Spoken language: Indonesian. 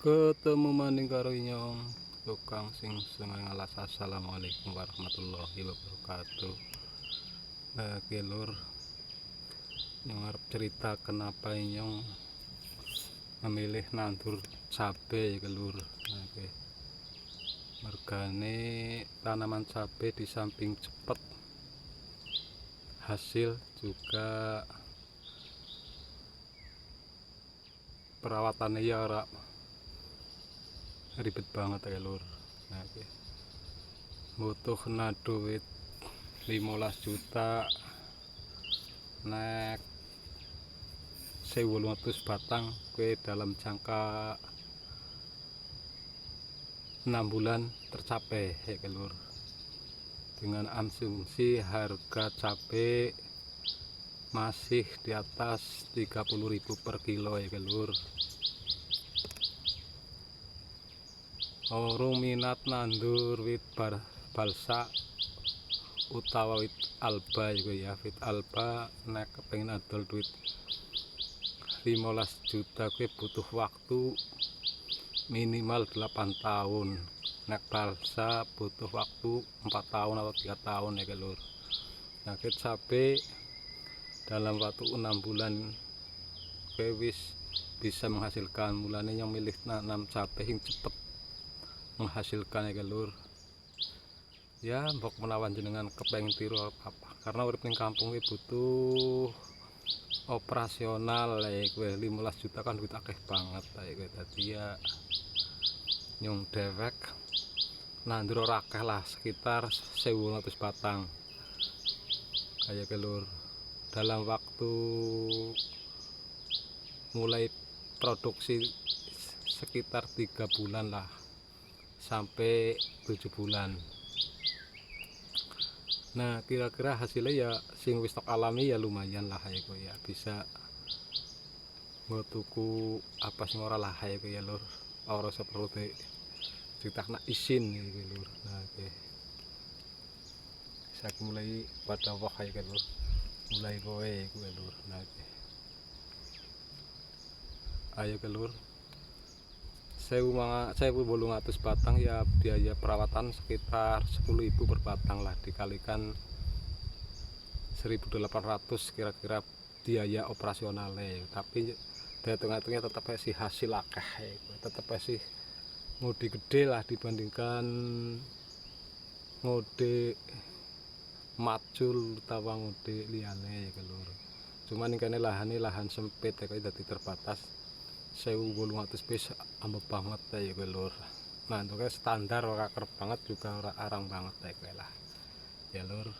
Ketemu maning karo Inyong tukang sing seneng ngalas. Assalamualaikum warahmatullahi wabarakatuh. Nah, Lur, yang arep cerita kenapa Inyong memilih nandur cabai Lur. Nah, mergane tanaman cabai di samping cepet hasil juga perawatannya ya ora ribet banget ya Lur. Nah, butuh duit 15 juta nek 1.800 batang dalam jangka 6 bulan tercapai ya Lur, dengan asumsi harga cabai masih di atas 30.000 per kilo ya Lur. Orang minat nandur wit balsa utawa wit alba juga ya. Wit alba nek kepengin adol duit 15 juta butuh waktu minimal 8 tahun. Nek balsa butuh waktu 4 tahun atau 3 tahun ya Lur. Nah, cabai dalam waktu 6 bulan wis bisa menghasilkan. Mulanya yang milih nanam cabai yang cepet menghasilkan ya Lur. Ya mbok menawan jenengan kepengin tiru apa, karena urip ning kampung butuh operasional ya 15 juta kan duit akeh banget ya. Tadi ya nyung dewek nandur ora akeh lah, sekitar 1.200 batang kayak Lur. Dalam waktu mulai produksi sekitar 3 bulan lah sampai 7 bulan. Nah, kira-kira hasilnya ya sing wis stok alami ya lumayan lah ya bisa nggo tuku apa sing ora lah ya Lur. Ora seperti ditakna isin ya Lur. Nah, saiki mulai pada wah ya Lur. Mulai kowe Lur. Nah, ayo Lur. 1.800 batang ya biaya perawatan sekitar 10.000 per batang lah, dikalikan 1.800 kira-kira biaya operasionalnya. Tapi hitung-hitungnya tetap sih hasil akeh, tetap sih ngode gede lah dibandingkan ngode macul utawa ngode liyane ya Lur. Cuman ini lahan sempit ya, jadi terbatas. 1.800 pis ambek banget ya Lur. Nah, untuk standar ora kerep banget juga ora arang banget ya lah ya Lur.